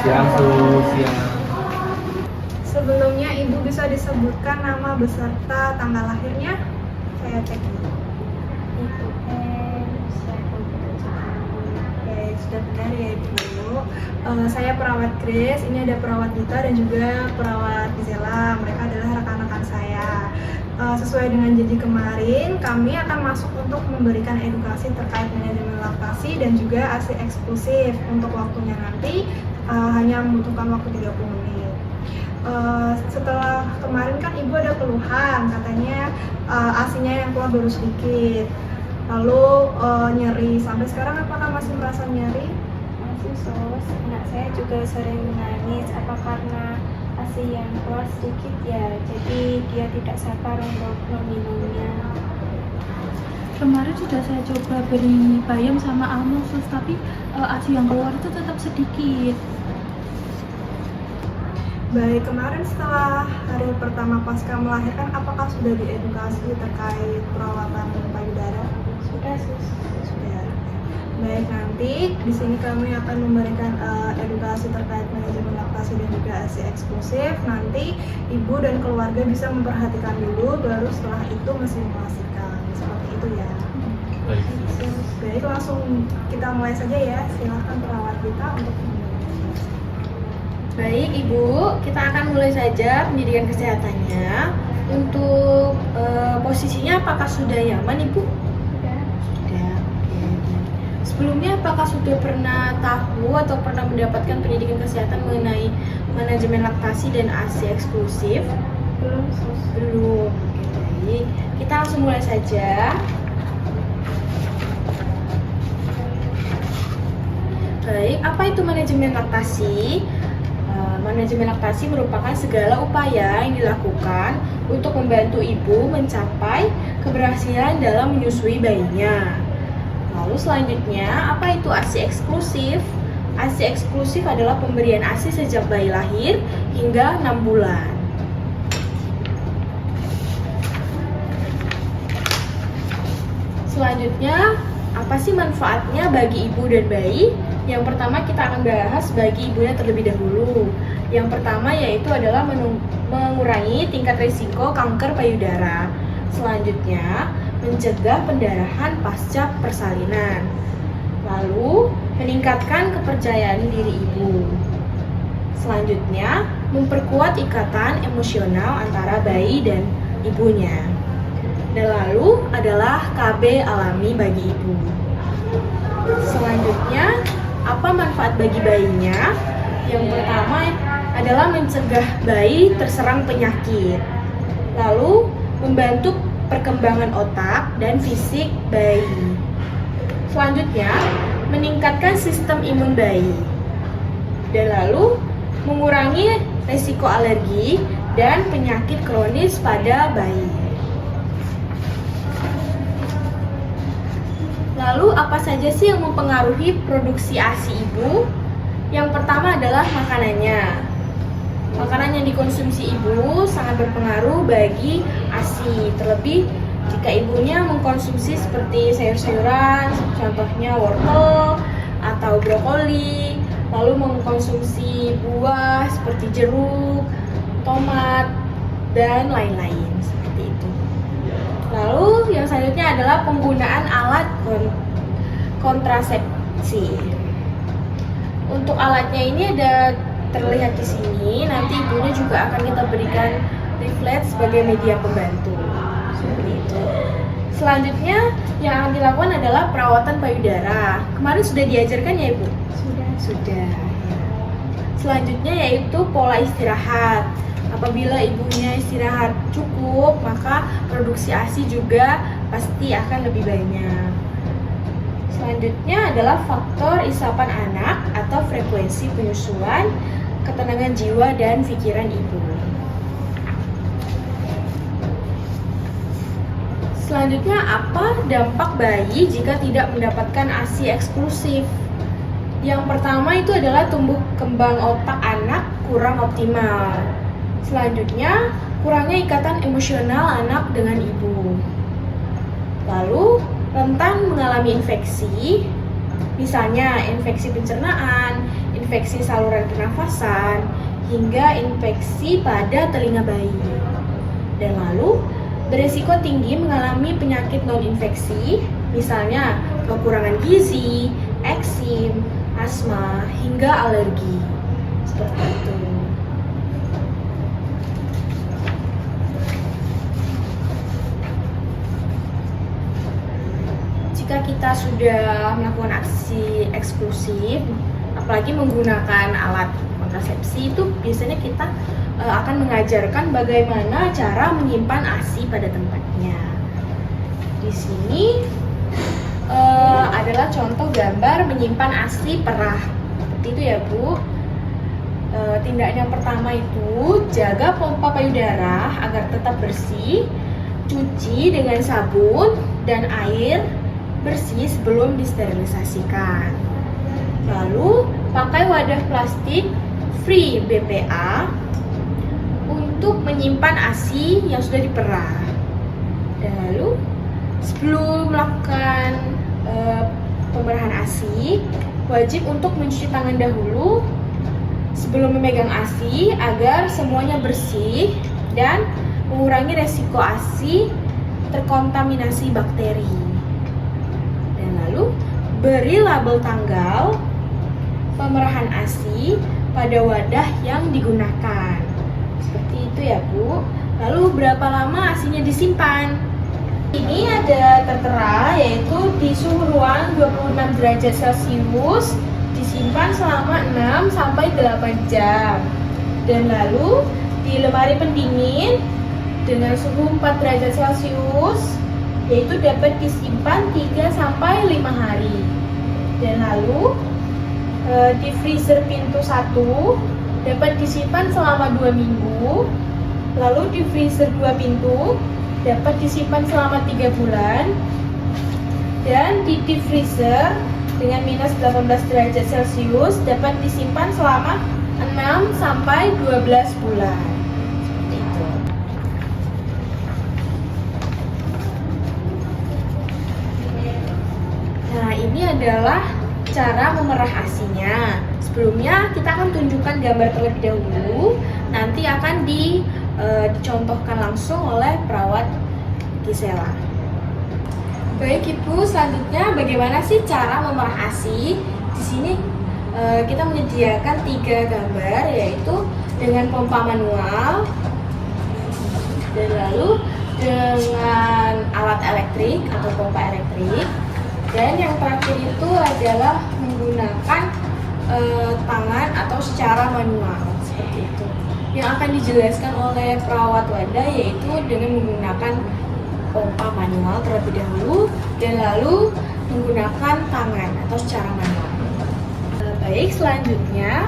Siang, Bu. Siang. Sebelumnya Ibu bisa disebutkan nama beserta tanggal lahirnya? Saya cek dulu. Itu usia 27 tahun. Oke, sudah benar ya Ibu. Saya perawat Grace, ini ada perawat Dita dan juga perawat Gisela. Mereka adalah rekan-rekan saya. Sesuai dengan janji kemarin, kami akan masuk untuk memberikan edukasi terkait manajemen laktasi dan juga ASI eksklusif. Untuk waktunya nanti hanya membutuhkan waktu 30 menit. Setelah kemarin kan Ibu ada keluhan, katanya ASINya yang keluar baru sedikit. Lalu nyeri, sampai sekarang apakah masih merasa nyeri? Masih sos, anak saya juga sering menangis. Apa karena ASI yang keluar sedikit ya, jadi dia tidak sabar untuk meminumnya. Kemarin sudah saya coba beri bayam sama almond sus, tapi ASI yang keluar itu tetap sedikit. Baik, kemarin setelah hari pertama pasca melahirkan, apakah sudah diedukasi terkait perawatan payudara? Sudah sus. Sudah. Baik, nanti di sini kami akan memberikan edukasi terkait manajemen laktasi dan juga ASI eksklusif. Nanti ibu dan keluarga bisa memperhatikan dulu, baru setelah itu mensimulasikan. Seperti itu ya. Baik. Baik, langsung kita mulai saja ya. Silahkan perawat kita untuk memulai. Baik Ibu, kita akan mulai saja pendidikan kesehatannya. Untuk posisinya apakah sudah nyaman Ibu? Sudah. Sudah. Oke. Sebelumnya apakah sudah pernah tahu atau pernah mendapatkan pendidikan kesehatan mengenai manajemen laktasi dan ASI eksklusif? Belum sus. Belum. Oke, baik. Kita langsung mulai saja. Baik, apa itu manajemen laktasi? Manajemen laktasi merupakan segala upaya yang dilakukan untuk membantu ibu mencapai keberhasilan dalam menyusui bayinya. Lalu selanjutnya, apa itu ASI eksklusif? ASI eksklusif adalah pemberian ASI sejak bayi lahir hingga 6 bulan. Selanjutnya, apa sih manfaatnya bagi ibu dan bayi? Yang pertama kita akan bahas bagi ibunya terlebih dahulu. Yang pertama yaitu adalah mengurangi tingkat risiko kanker payudara. Selanjutnya, mencegah pendarahan pasca persalinan. Lalu, meningkatkan kepercayaan diri ibu. Selanjutnya, memperkuat ikatan emosional antara bayi dan ibunya. Dan lalu adalah KB alami bagi ibu. Selanjutnya, apa manfaat bagi bayinya? Yang pertama adalah mencegah bayi terserang penyakit. Lalu, membantu perkembangan otak dan fisik bayi. Selanjutnya, meningkatkan sistem imun bayi. Dan lalu, mengurangi risiko alergi dan penyakit kronis pada bayi. Lalu apa saja sih yang mempengaruhi produksi ASI ibu? Yang pertama adalah makanannya. Makanan yang dikonsumsi ibu sangat berpengaruh bagi ASI. Terlebih jika ibunya mengkonsumsi seperti sayur-sayuran, contohnya wortel atau brokoli, lalu mengkonsumsi buah seperti jeruk, tomat, dan lain-lain seperti itu. Lalu yang selanjutnya adalah penggunaan alat kontrasepsi. Untuk alatnya ini ada terlihat di sini. Nanti ibunya juga akan kita berikan leaflet sebagai media pembantu. Seperti itu. Selanjutnya yang akan dilakukan adalah perawatan payudara. Kemarin sudah diajarkan ya Ibu? Sudah. Sudah. Selanjutnya yaitu pola istirahat. Apabila ibunya istirahat cukup, maka produksi ASI juga pasti akan lebih banyak. Selanjutnya adalah faktor isapan anak atau frekuensi penyusuan, ketenangan jiwa dan pikiran ibu. Selanjutnya, apa dampak bayi jika tidak mendapatkan ASI eksklusif? Yang pertama itu adalah tumbuh kembang otak anak kurang optimal. Selanjutnya, kurangnya ikatan emosional anak dengan ibu. Lalu, rentan mengalami infeksi, misalnya infeksi pencernaan, infeksi saluran pernafasan, hingga infeksi pada telinga bayi. Dan lalu, beresiko tinggi mengalami penyakit non-infeksi, misalnya kekurangan gizi, eksim, asma, hingga alergi. Seperti itu. Jika kita sudah melakukan aksi eksklusif, apalagi menggunakan alat kontrasepsi, itu biasanya kita akan mengajarkan bagaimana cara menyimpan ASI pada tempatnya. Di sini adalah contoh gambar menyimpan ASI perah. Seperti itu ya, Bu. Tindakan yang pertama itu jaga pompa payudara agar tetap bersih, cuci dengan sabun dan air bersih sebelum disterilisasikan. Lalu pakai wadah plastik free BPA untuk menyimpan ASI yang sudah diperah. Dan lalu sebelum melakukan pemerahan ASI, wajib untuk mencuci tangan dahulu sebelum memegang ASI agar semuanya bersih dan mengurangi resiko ASI terkontaminasi bakteri. Dan lalu beri label tanggal pemerahan ASI pada wadah yang digunakan. Seperti itu ya, Bu. Lalu berapa lama ASINya disimpan? Ini ada tertera, yaitu di suhu ruang 26 derajat Celcius, disimpan selama 6 sampai 8 jam. Dan lalu di lemari pendingin dengan suhu 4 derajat Celcius, yaitu dapat disimpan 3 sampai 5 hari. Dan lalu di freezer pintu 1 dapat disimpan selama 2 minggu. Lalu di freezer 2 pintu dapat disimpan selama 3 bulan. Dan di deep freezer dengan minus 18 derajat Celcius dapat disimpan selama 6 sampai 12 bulan. Seperti itu. Nah, ini adalah cara memerah ASINya. Sebelumnya kita akan tunjukkan gambar terlebih dahulu. Nanti akan dicontohkan langsung oleh perawat Gisela. Baik Ibu, selanjutnya bagaimana sih cara memerah ASI? Di sini kita menyediakan 3 gambar, yaitu dengan pompa manual, dan lalu dengan alat elektrik atau pompa elektrik, dan yang terakhir itu adalah menggunakan tangan atau secara manual, seperti itu. Yang akan dijelaskan oleh perawat wadah yaitu dengan menggunakan pompa manual terlebih dahulu dan lalu menggunakan tangan atau secara manual. Baik, selanjutnya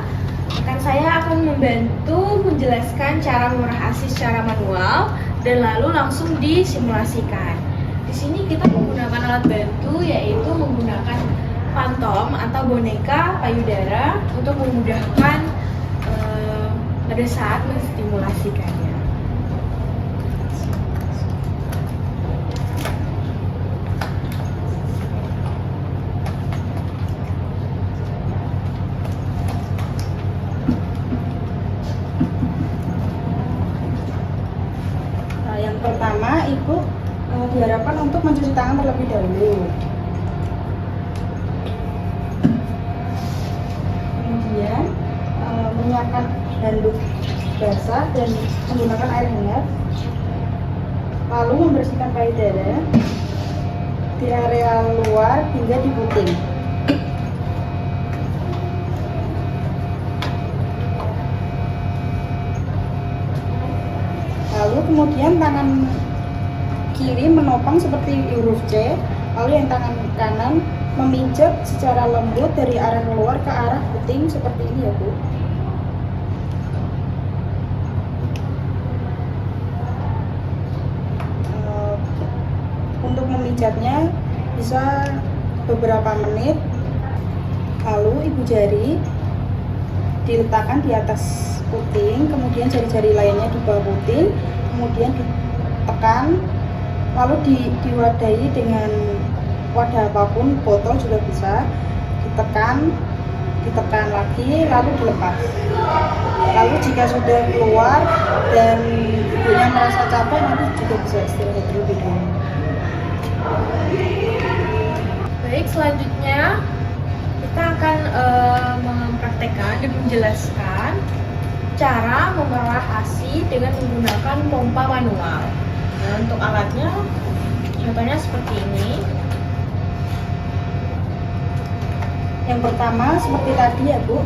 saya akan membantu menjelaskan cara memerah ASI secara manual dan lalu langsung disimulasikan. Di sini kita menggunakan alat bantu, yaitu menggunakan fantom atau boneka payudara untuk memudahkan pada saat menstimulasikannya. Yang pertama, Ibu diharapkan untuk mencuci tangan terlebih dahulu. Kemudian menyiapkan handuk basah dan menggunakan air hangat. Lalu membersihkan payudara di area luar hingga di puting. Lalu kemudian tangan kiri menopang seperti huruf C, lalu yang tangan kanan memijat secara lembut dari arah luar ke arah puting seperti ini ya, Bu. Untuk memijatnya bisa beberapa menit, lalu ibu jari diletakkan di atas puting, kemudian jari-jari lainnya di bawah puting, kemudian ditekan, lalu diwadahi dengan wadah apapun, botol juga bisa, ditekan ditekan lagi lalu dilepas. Lalu jika sudah keluar dan ibunya merasa capek, nanti juga bisa istirahat terlebih dahulu. Baik, selanjutnya kita akan mempraktekkan dan menjelaskan cara memerah ASI dengan menggunakan pompa manual. Nah, untuk alatnya, contohnya seperti ini. Yang pertama seperti tadi ya Bu,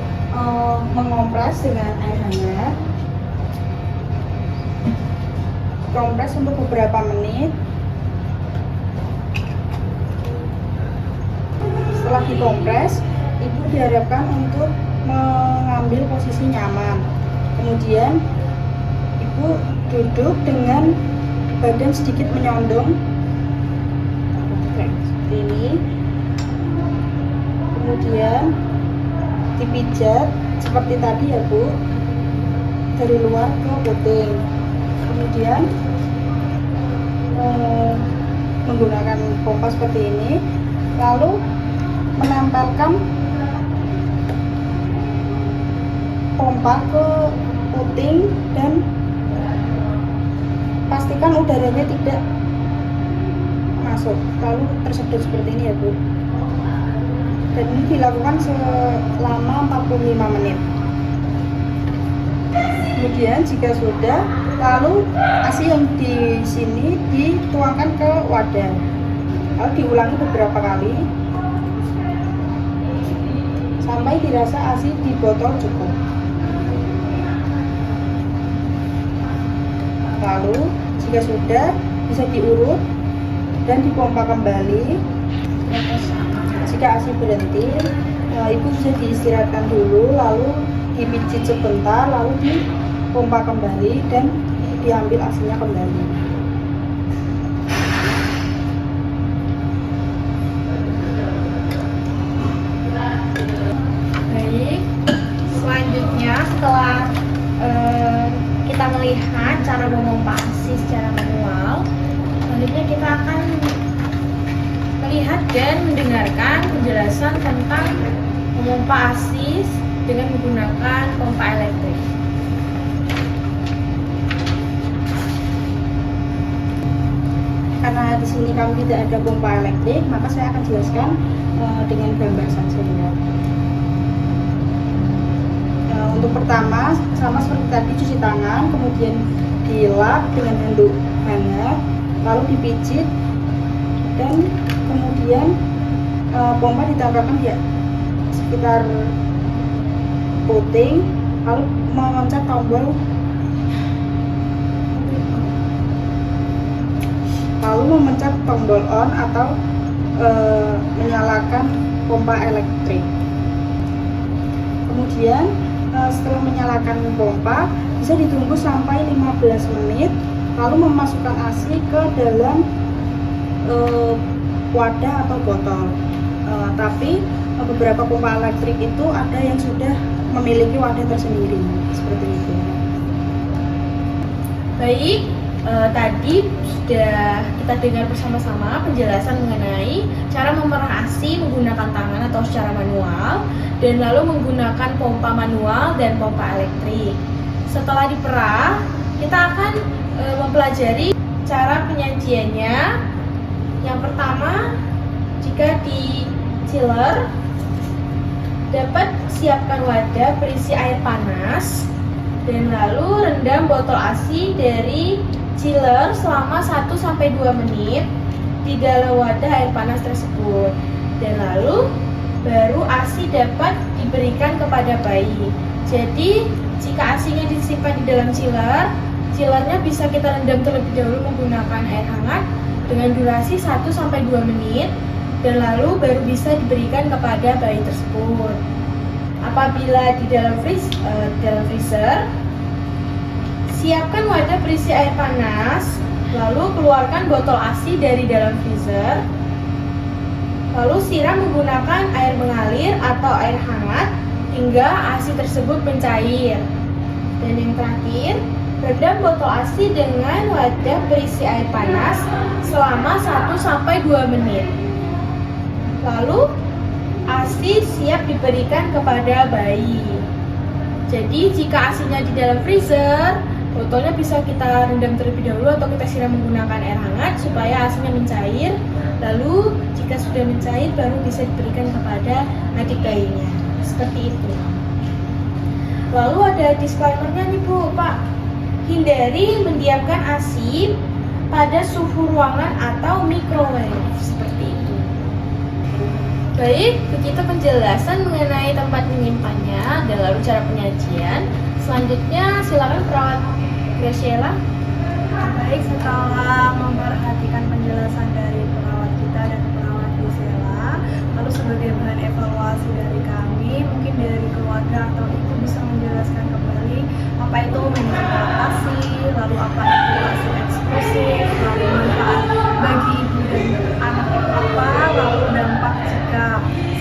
mengompres dengan air hangat. Kompres untuk beberapa menit. Setelah dikompres, ibu diharapkan untuk mengambil posisi nyaman. Kemudian ibu duduk dengan badan sedikit menyondong seperti ini. Kemudian dipijat seperti tadi ya Bu, dari luar ke puting. Kemudian menggunakan pompa seperti ini, lalu menempelkan pompa ke puting dan pastikan udaranya tidak masuk, lalu tersedot seperti ini ya Bu. Dan ini dilakukan selama 45 menit. Kemudian jika sudah, lalu ASI yang di sini dituangkan ke wadah. Lalu diulangi beberapa kali sampai dirasa ASI di botol cukup. Lalu jika sudah, bisa diurut dan dipompa kembali. Jika ASI berhenti, ibu bisa diistirahatkan dulu, lalu dipijit sebentar, lalu dipompa kembali dan diambil ASI-nya kembali. Baik, selanjutnya setelah kita melihat cara memompa ASI secara manual, selanjutnya kita akan melihat dan mendengarkan penjelasan tentang memompa ASI dengan menggunakan pompa elektrik. Karena di sini kami tidak ada pompa elektrik, maka saya akan jelaskan dengan gambar saja ya. Untuk pertama, sama seperti tadi, cuci tangan, kemudian dilap dengan handuk hangat, lalu dipijit, dan kemudian pompa ditempelkan di sekitar puting, lalu memencet tombol on atau menyalakan pompa elektrik. Kemudian setelah menyalakan pompa, bisa ditunggu sampai 15 menit, lalu memasukkan ASI ke dalam wadah atau botol. Tapi beberapa pompa elektrik itu ada yang sudah memiliki wadah tersendiri, seperti itu. Baik, tadi sudah kita dengar bersama-sama penjelasan mengenai cara memerah ASI menggunakan tangan atau secara manual, dan lalu menggunakan pompa manual dan pompa elektrik. Setelah diperah, kita akan mempelajari cara penyajiannya. Yang pertama, jika di chiller, dapat siapkan wadah berisi air panas dan lalu rendam botol ASI dari chiller selama 1-2 menit di dalam wadah air panas tersebut, dan lalu baru ASI dapat diberikan kepada bayi. Jadi jika ASI-nya disimpan di dalam chillernya bisa kita rendam terlebih dahulu menggunakan air hangat dengan durasi 1-2 menit, dan lalu baru bisa diberikan kepada bayi tersebut. Apabila di dalam freezer, siapkan wadah berisi air panas, lalu keluarkan botol ASI dari dalam freezer, lalu siram menggunakan air mengalir atau air hangat hingga ASI tersebut mencair. Dan yang terakhir, rendam botol ASI dengan wadah berisi air panas selama 1-2 menit. Lalu ASI siap diberikan kepada bayi. Jadi jika ASINya di dalam freezer, botolnya bisa kita rendam terlebih dahulu atau kita siram menggunakan air hangat supaya ASINya mencair. Lalu jika sudah mencair baru bisa diberikan kepada adik bayinya. Seperti itu. Lalu ada disclaimer-nya nih Bu, Pak. Hindari mendiamkan ASI pada suhu ruangan atau microwave. Seperti itu. Baik, begitu penjelasan mengenai tempat menyimpannya dan lalu cara penyajian. Selanjutnya silakan perawat Graciela. Baik, setelah memperhatikan penjelasan dari perawat kita dan perawat Gisela, lalu sebagai bahan evaluasi dari kami, mungkin dari keluarga atau ibu bisa menjelaskan kembali apa itu manajemen ASI, lalu apa itu ASI eksklusif, lalu manfaat bagi ibu dan anak apa, lalu dampak jika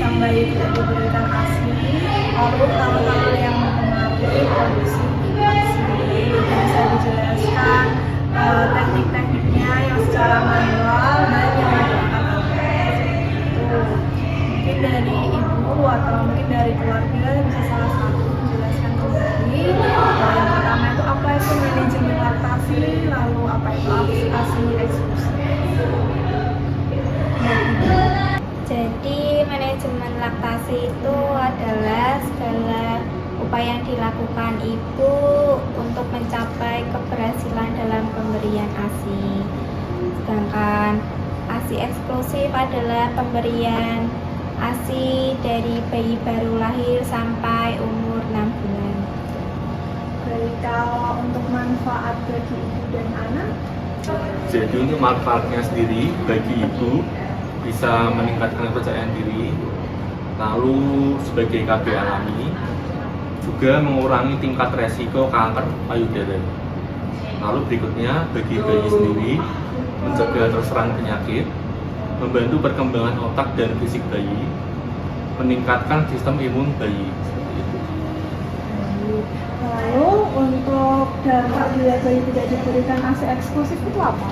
sang bayi tidak diberikan ASI, lalu hal-hal yang mempengaruhi produksi ASI. Bisa dijelaskan teknik-tekniknya yang secara manual dan yang menggunakan itu. Mungkin dari ibu atau mungkin dari keluarga bisa salah satu menjelaskan kembali. Yang pertama itu apa itu manajemen laktasi, lalu apa itu ASI eksklusif. Jadi manajemen laktasi itu adalah segala upaya yang dilakukan ibu untuk mencapai keberhasilan dalam pemberian ASI. Sedangkan ASI eksklusif adalah pemberian ASI dari bayi baru lahir sampai umur 6 bulan. Baik, kalau untuk manfaat bagi ibu dan anak, Jadi untuk manfaatnya sendiri bagi ibu bisa meningkatkan kepercayaan diri, lalu sebagai KB alami juga mengurangi tingkat resiko kanker payudara. Lalu berikutnya bagi bayi sendiri mencegah terserang penyakit, membantu perkembangan otak dan fisik bayi, meningkatkan sistem imun bayi. Seperti itu. lalu untuk dampak bila bayi tidak diberikan ASI eksklusif itu apa?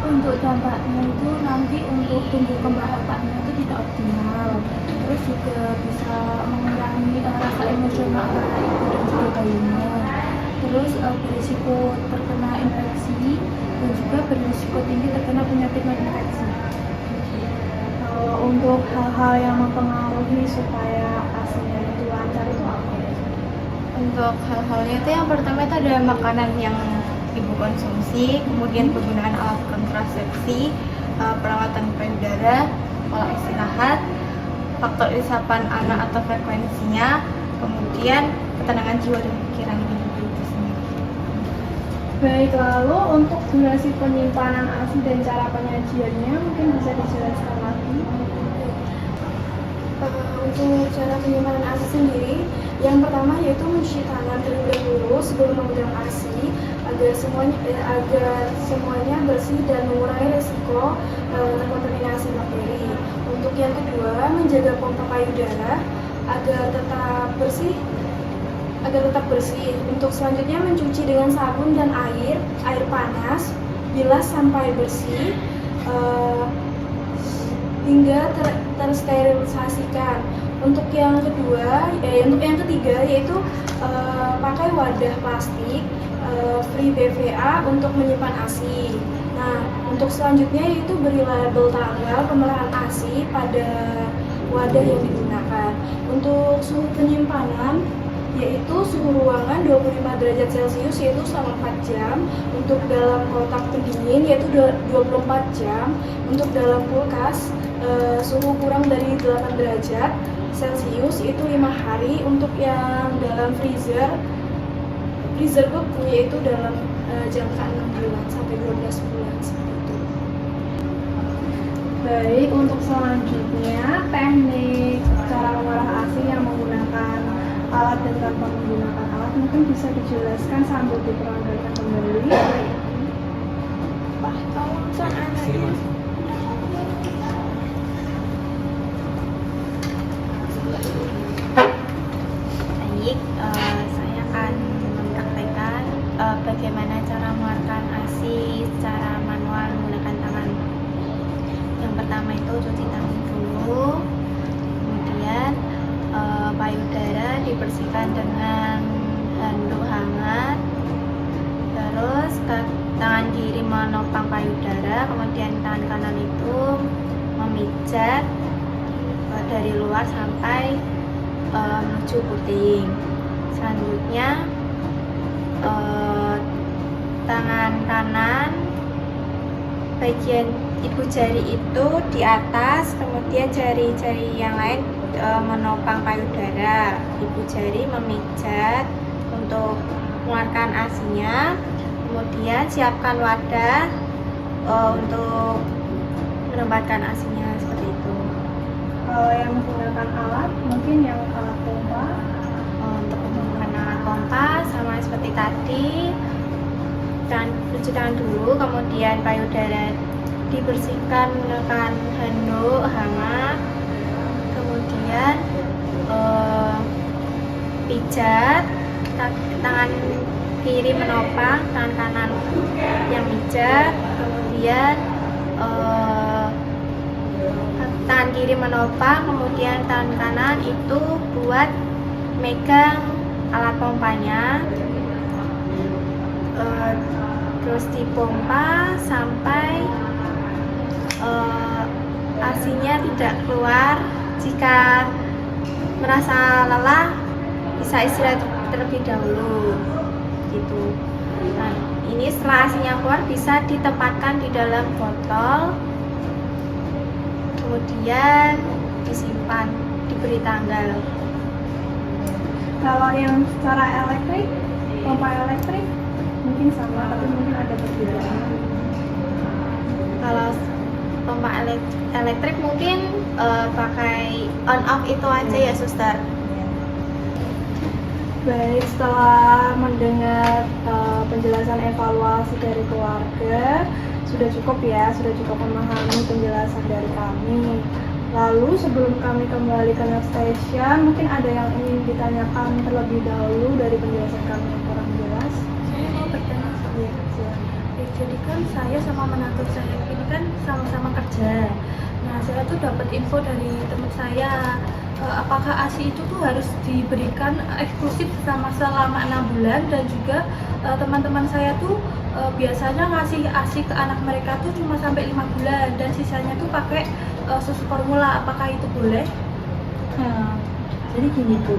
Untuk dampaknya itu nanti untuk tumbuh kembang otaknya itu tidak optimal, terus juga bisa mengurangi rasa emosional antara ibu dan juga bayinya, terus berisiko terkena infeksi dan juga berisiko tinggi terkena penyakit non infeksi. Untuk hal-hal yang mempengaruhi supaya ASI-nya itu lancar itu apa? Untuk hal-halnya itu yang pertama itu ada makanan yang ibu konsumsi, kemudian penggunaan alat kontrasepsi, perawatan payudara, pola istirahat, faktor isapan anak atau frekuensinya, kemudian ketenangan jiwa dan pikiran ibu itu sendiri. Baik, lalu untuk durasi penyimpanan ASI dan cara penyajiannya mungkin bisa dijelaskan lagi? Untuk cara penyimpanan ASI sendiri, yang pertama yaitu mencuci tangan terlebih dahulu sebelum memegang ASI agar semuanya bersih dan mengurangi risiko terkontaminasi bakteri. Untuk yang kedua, menjaga pompa payudara agar tetap bersih. Untuk selanjutnya mencuci dengan sabun dan air panas, bilas sampai bersih hingga tersterilisasikan. Untuk yang ketiga yaitu pakai wadah plastik free BVA untuk menyimpan ASI. Nah, untuk selanjutnya yaitu beri label tanggal pemerahan ASI pada wadah yang digunakan. Untuk suhu penyimpanan yaitu suhu ruangan 25 derajat Celcius yaitu selama 4 jam. Untuk dalam kotak pendingin yaitu 24 jam. Untuk dalam kulkas suhu kurang dari 8 derajat Celcius itu 5 hari. Untuk yang dalam freezer beku yaitu dalam jangka 6 bulan sampai 12 bulan seperti itu. Baik, untuk selanjutnya teknik cara mengolah ASI yang menggunakan alat dan tanpa menggunakan alat mungkin bisa dijelaskan sambil diperagakan kembali. Sini Mas. Baik, saya akan mempraktekkan bagaimana cara mengeluarkan ASI secara manual menggunakan tangan. Yang pertama itu cuci tangan dulu, kemudian dibersihkan dengan handuk hangat. Terus tangan kiri menopang payudara, kemudian tangan kanan itu memijat dari luar sampai menuju puting. Selanjutnya tangan kanan bagian ibu jari itu di atas, kemudian jari-jari yang lain menopang payudara. Ibu jari memijat untuk mengeluarkan ASI-nya. Kemudian siapkan wadah untuk menempatkan ASI-nya seperti itu. Kalau yang menggunakan alat, mungkin yang alat pompa. Untuk menggunakan alat pompa sama seperti tadi, cuci tangan dulu, kemudian payudara dibersihkan menggunakan handuk hangat, kemudian pijat, tangan kiri menopang, tangan kanan yang pijat, kemudian tangan kiri menopang, kemudian tangan kanan itu buat megang alat pompanya, terus dipompa sampai ASI-nya tidak keluar. Jika merasa lelah bisa istirahat terlebih dahulu gitu. Nah, ini setelah ASI-nya keluar bisa ditempatkan di dalam botol, kemudian disimpan, diberi tanggal. Kalau yang secara elektrik, pompa elektrik mungkin sama, tapi mungkin ada perbedaan. Kalau pompa elektrik mungkin pakai on off itu aja ya suster. Baik, setelah mendengar penjelasan evaluasi dari keluarga, sudah cukup ya, sudah cukup memahami penjelasan dari kami. Lalu sebelum kami kembali ke next station, mungkin ada yang ingin ditanyakan terlebih dahulu dari penjelasan kami yang kurang jelas. Saya mau bertanya. Ya, silakan. Jadi kan saya sama menantu saya ini kan sama-sama kerja. Nah, saya tuh dapat info dari teman saya, apakah ASI itu tuh harus diberikan eksklusif selama 6 bulan, dan juga teman-teman saya tuh biasanya ngasih ASI ke anak mereka tuh cuma sampai 5 bulan dan sisanya tuh pakai susu formula. Apakah itu boleh? Nah, jadi gini Bu,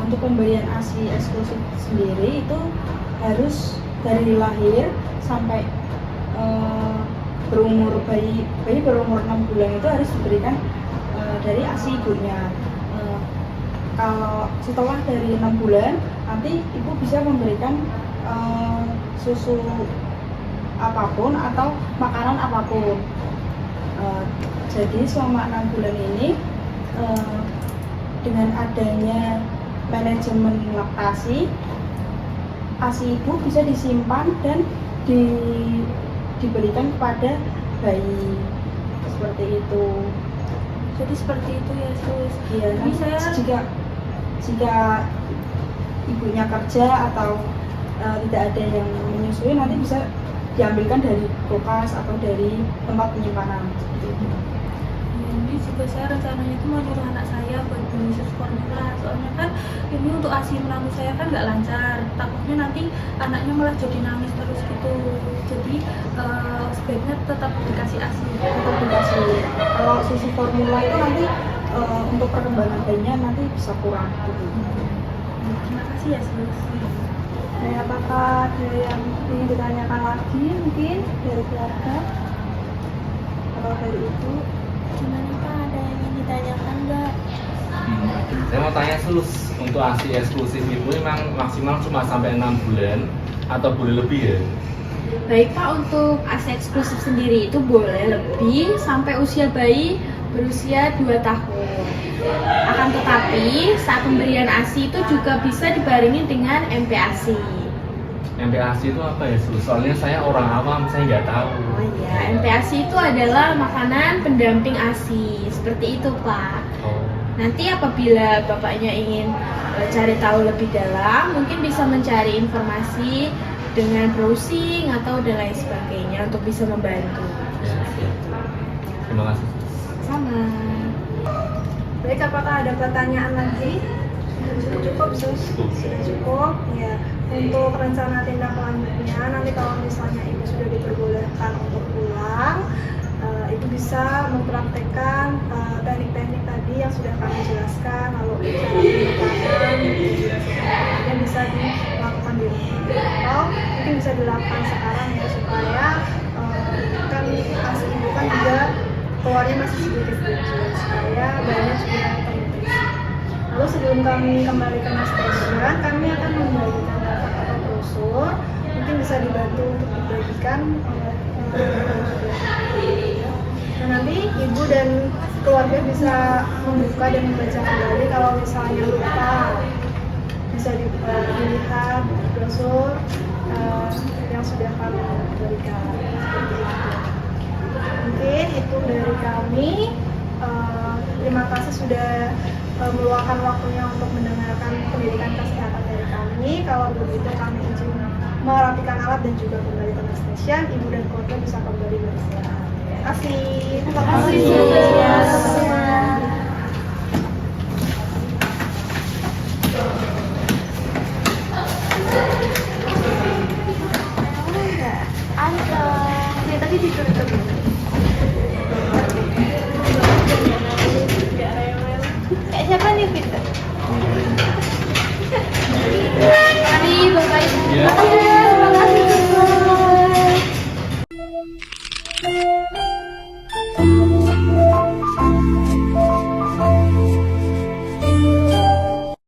untuk pemberian ASI eksklusif sendiri itu harus dari lahir sampai bayi berumur 6 bulan itu harus diberikan dari ASI ibunya. Kalau setelah dari 6 bulan nanti ibu bisa memberikan susu apapun atau makanan apapun. Jadi selama 6 bulan ini dengan adanya manajemen laktasi, ASI ibu bisa disimpan dan diberikan kepada bayi seperti itu. Jadi seperti itu ya sus. Iya, Tapi saya jika ibunya kerja atau tidak ada yang menyusui, nanti bisa diambilkan dari kulkas atau dari tempat penyimpanan seperti itu. Ini juga saya rencananya itu mau nyuruh anak saya buat beli susu formula, soalnya kan ini untuk ASI menantu saya kan nggak lancar, takutnya nanti anaknya malah jadi nangis terus gitu. Jadi sebaiknya tetap dikasih ASI. Untuk dikasih, kalau susu formula itu nanti untuk perkembangan bayinya nanti bisa kurang gitu. Terima kasih ya sus. Apakah ada yang ingin ditanyakan lagi mungkin dari keluarga atau dari ibu? Gimana Pak, ada yang ingin ditanyakan nggak? Saya mau tanya Sus, untuk ASI eksklusif itu memang maksimal cuma sampai 6 bulan atau boleh lebih ya? Baik Pak, untuk ASI eksklusif sendiri itu boleh lebih sampai usia bayi berusia 2 tahun. Akan tetapi saat pemberian ASI itu juga bisa dibarengi dengan MPASI. MPASI itu apa ya Sus? Soalnya saya orang awam, saya nggak tahu. Oh iya, MPASI itu adalah makanan pendamping ASI, seperti itu Pak. Oh. Nanti apabila Bapaknya ingin cari tahu lebih dalam, mungkin bisa mencari informasi dengan browsing atau dan lain sebagainya untuk bisa membantu. Ya, siap. Terima kasih. Sama. Baik, apakah ada pertanyaan lagi? Sudah cukup, Sus? Cukup. Sudah cukup? Ya. Untuk rencana tindak lanjutnya, nanti kalau misalnya Ibu sudah diperbolehkan untuk pulang, Ibu bisa mempraktekkan teknik-teknik tadi yang sudah kami jelaskan, lalu cara penekanan, yang bisa dilakukan di rumah. Atau mungkin bisa dilakukan sekarang ya, supaya kan ASI Ibu kan juga keluarnya masih sedikit-sedikit, supaya banyak juga yang ternutrisi. Lalu sebelum kami kembali ke Mas Station, kami akan membagikan daftar atau brosur, mungkin bisa dibantu untuk dibagikan oleh nah, nanti ibu dan keluarga bisa membuka dan membaca kembali. Kalau misalnya lupa, bisa dilihat brosur yang sudah kami berikan. Mungkin itu dari kami. Terima kasih sudah meluangkan waktunya untuk mendengarkan pendidikan kesehatan dari kami. Kalau begitu kami izin merapikan alat dan juga kembali ke station. Ibu dan keluarga bisa kembali beristirahat. Terima kasih. Terima kasih. Sama-sama. Dari tadi tidur terus. Kayak siapa nih, Peter? Mari, Bapak Ibu. Ya. Terima kasih, Bapak.